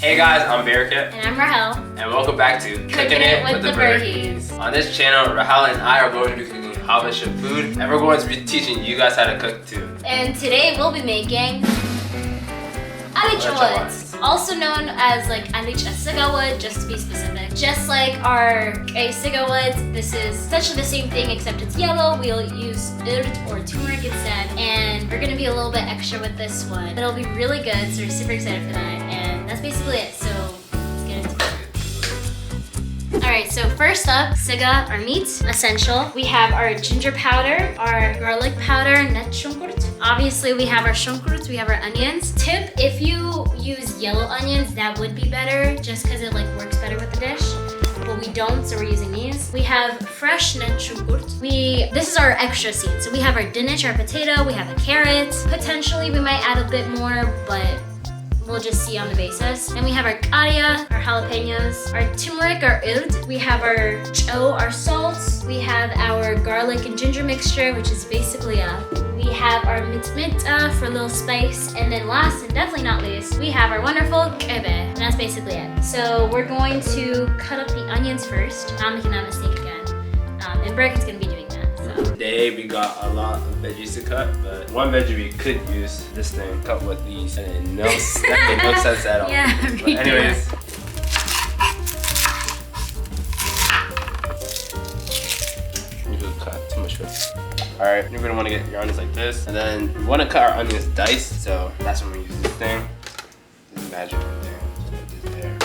Hey guys, I'm Bereket. And I'm Rahiel. And welcome back to Cooking It with the Berhes. On this channel, Rahiel and I are going to be cooking Habesha food, and we're going to be teaching you guys how to cook too. And today we'll be making Alicha Wot, also known as like Alicha Wot, just to be specific. Just like our Wot, this is essentially the same thing except it's yellow. We'll use or turmeric instead, and we're gonna be a little bit extra with this one. But it'll be really good, so we're super excited for that. And that's basically it. So let's get into it. Alright, so first up, siga, our meat, essential. We have our ginger powder, our garlic powder, net shonkurut. Obviously, we have our shonkurut, we have our onions. Tip, if you use yellow onions, that would be better, just because it like works better with the dish. But we don't, so we're using these. We have fresh net shonkurut. This is our extra seed. So we have our dinich, our potato, we have the carrots. Potentially, we might add a bit more, but we'll just see on the basis. And we have our karya, our jalapenos, our turmeric, our oud. We have our cho, our salt. We have our garlic and ginger mixture, which is basically we have our mimeta for a little spice. And then last and definitely not least, we have our wonderful kibbeh. And that's basically it. So we're going to cut up the onions first. Not making that mistake again. And Bereket's gonna be doing that. Today we got a lot of veggies to cut, but one veggie we could use this thing cut with these, and it no sense at all. Yeah, but anyways. You could cut too much food. Alright, you're gonna want to get your onions like this, and then we want to cut our onions diced, so that's when we use this thing. This is magic right there. Just put this there.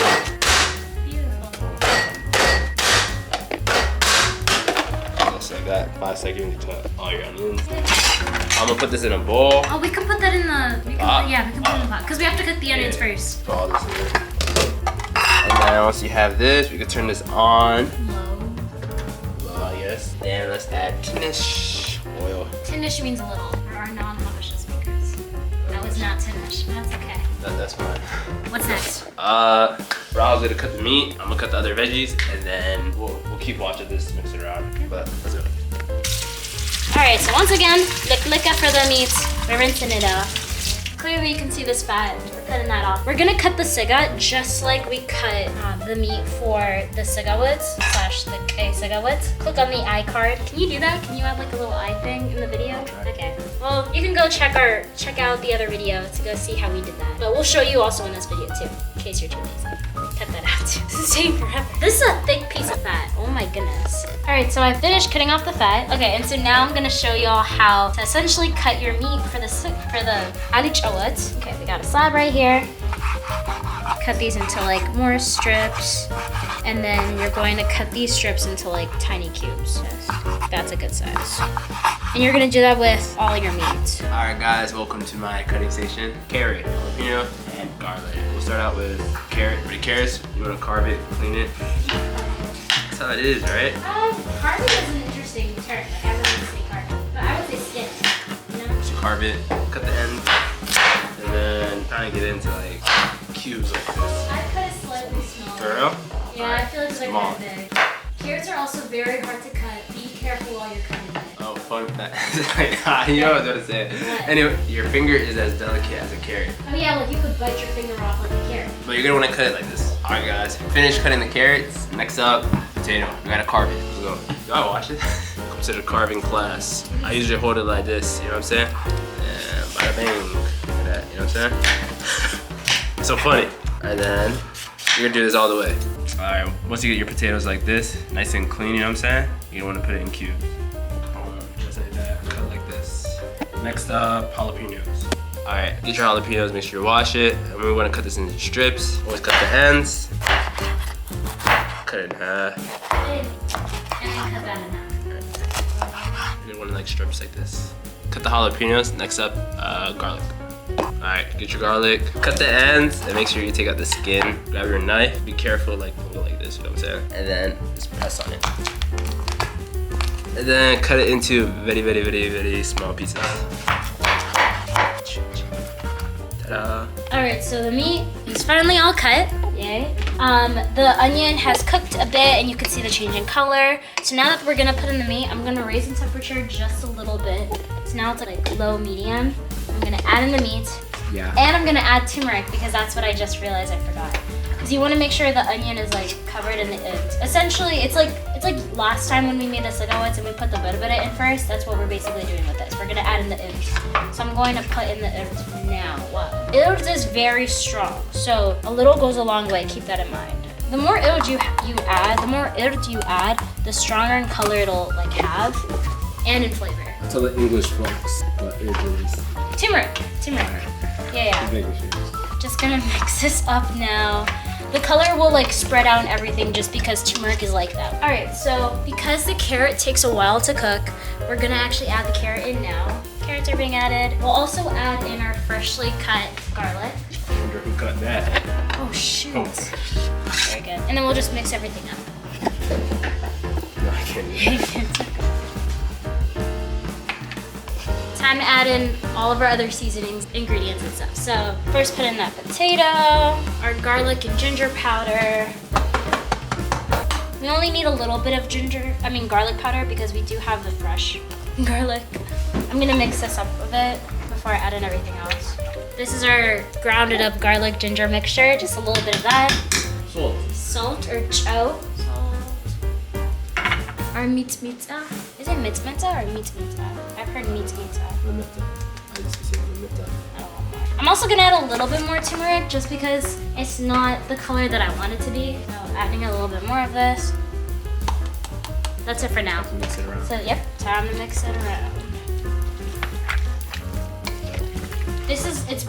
Like that. 5 seconds to cut all your onions. I'm gonna put this in a bowl. Oh, we can put that in the. We can put it in the pot because we have to cook the onions first. Put all this in there. And then once you have this, we can turn this on. Low, I guess. Then let's add tinish oil. Tinish means a little for our non-Habesha speakers. That was not tinish, but that's okay. That's fine. What's next? Raul's gonna cut the meat. I'm gonna cut the other veggies, and then we'll keep watching this, mix it around. Okay. But let's go. Alright, so once again, lick for the meat. We're rinsing it off. Clearly you can see this fat. We're cutting that off. We're gonna cut the siga just like we cut the meat for the siga woods / the siga woods. Click on the eye card. Can you do that? Can you add like a little eye thing in the video? Okay. Well, you can go check out the other video to go see how we did that. But we'll show you also in this video too, in case you're too lazy. Cut that out too. This is taking forever. This is a thick piece of fat. Oh my goodness. Alright, so I finished cutting off the fat. Okay, and so now I'm gonna show y'all how to essentially cut your meat for the Alicha Wot. Okay, we got a slab right here. Cut these into like more strips. And then you're going to cut these strips into like tiny cubes. Yes, that's a good size. And you're gonna do that with all your meat. Alright guys, welcome to my cutting station. Carrot, jalapeno, and garlic. We'll start out with carrot. For the carrots, you wanna carve it, clean it. That's how it is, right? Carving is an interesting term. Like I wouldn't say carving, but I would say skin. You know? So carve it, cut the end, and then kind of get into like cubes like this. I cut it slightly smaller. For real? Yeah, I feel like they're kind of big. Carrots are also very hard to cut. Be careful while you're cutting it. Oh, fun fact. You know what I was gonna say. What? Anyway, your finger is as delicate as a carrot. Oh yeah, like you could bite your finger off like a carrot. But you're gonna wanna cut it like this. Alright guys, finish cutting the carrots. Next up, potato. We gotta carve it. Let's go. Do I watch it? Welcome to the carving class. I usually hold it like this, you know what I'm saying? And bada bang. Like that, you know what I'm saying? So funny. And then you're gonna do this all the way. Alright, once you get your potatoes like this, nice and clean, you know what I'm saying? You're gonna wanna put it in cubes. Just like that, cut like this. Next up, jalapenos. Alright, get your jalapenos, make sure you wash it. And we wanna cut this into strips. Always cut the ends. Cut it in half. And then cut that in half. You're gonna want like strips like this. Cut the jalapenos. Next up, garlic. Alright, get your garlic. Cut the ends and make sure you take out the skin. Grab your knife. Be careful, like pull it like this, you know what I'm saying? And then just press on it. And then cut it into very small pieces. Ta-da. Alright, so the meat is finally all cut. Yay. The onion has cooked a bit and you can see the change in color. So now that we're gonna put in the meat, I'm gonna raise the temperature just a little bit. So now it's like low medium. I'm gonna add in the meat. Yeah. And I'm gonna add turmeric because that's what I just realized I forgot. So you want to make sure the onion is like covered in the it. Essentially, it's like last time when we made the sigawats and we put the bereket in first. That's what we're basically doing with this. We're gonna add in the it. So I'm going to put in the it now. Wow. It is very strong, so a little goes a long way. Keep that in mind. The more ild you add, the stronger in color it'll like have, and in flavor. Tell the English folks what it is. Turmeric. Yeah. Just gonna mix this up now. The color will like spread out and everything just because turmeric is like that. All right, so because the carrot takes a while to cook, we're gonna actually add the carrot in now. Carrots are being added. We'll also add in our freshly cut garlic. I wonder who cut that. Oh shoot. Very good. And then we'll just mix everything up. No, I can't eat that. Time to add in all of our other seasonings, ingredients and stuff. So first put in that potato, our garlic and ginger powder. We only need a little bit of garlic powder because we do have the fresh garlic. I'm gonna mix this up a bit before I add in everything else. This is our grounded up garlic ginger mixture, just a little bit of that. Salt or chow. Our mimeta. Is it mimeta or mimeta? I've heard mimeta. Mimeta. I used to say mimeta. I'm also gonna add a little bit more turmeric just because it's not the color that I want it to be. So adding a little bit more of this. That's it for now. Mix it around. So yep, time to mix it around.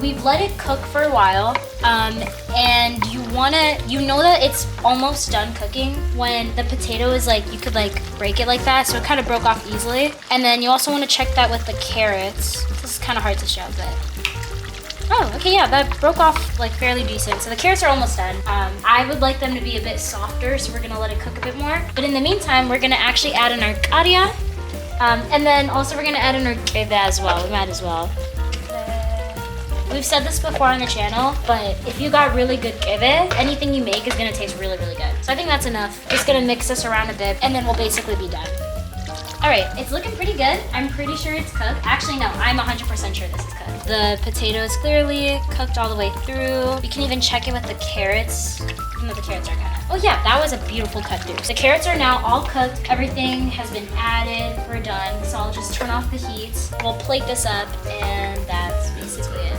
We've let it cook for a while, and you know that it's almost done cooking when the potato is like, you could like break it like that, so it kind of broke off easily. And then you also want to check that with the carrots. This is kind of hard to show, but oh, okay, yeah, that broke off like fairly decent. So the carrots are almost done. I would like them to be a bit softer, so we're gonna let it cook a bit more. But in the meantime, we're gonna actually add in our karya, and then also we're gonna add in our kibbeh as well. We might as well. We've said this before on the channel, but if you got really good kibbeh, anything you make is gonna taste really, really good. So I think that's enough. Just gonna mix this around a bit, and then we'll basically be done. All right, it's looking pretty good. I'm pretty sure it's cooked. Actually, no, I'm 100% sure this is cooked. The potato is clearly cooked all the way through. We can even check it with the carrots, even though the carrots are kind of... Oh yeah, that was a beautiful cut through. The carrots are now all cooked. Everything has been added. We're done. So I'll just turn off the heat. We'll plate this up, and that's basically it.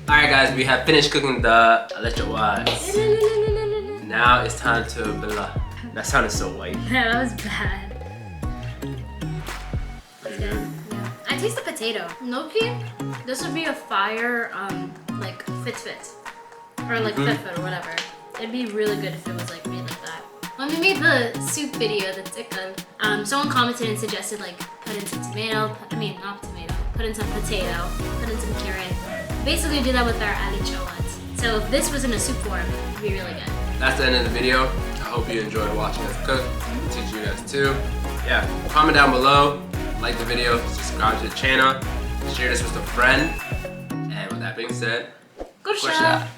Alright guys, we have finished cooking the Alicha Wot. Now it's time to blah. That sounded so white. Yeah, that was bad. That's good. Yeah. I taste the potato. Noki, this would be a fire, like fit. Or like fit or whatever. It'd be really good if it was like made like that. When we made the soup video, the tikka, someone commented and suggested like put in some tomato, put in some potato, put in some carrot. Basically do that with our Alicha Wot. So if this was in a soup form, it'd be really good. That's the end of the video. I hope you enjoyed watching us cook. Teach you guys too. Yeah, comment down below, like the video, subscribe to the channel, share this with a friend. And with that being said, good shot.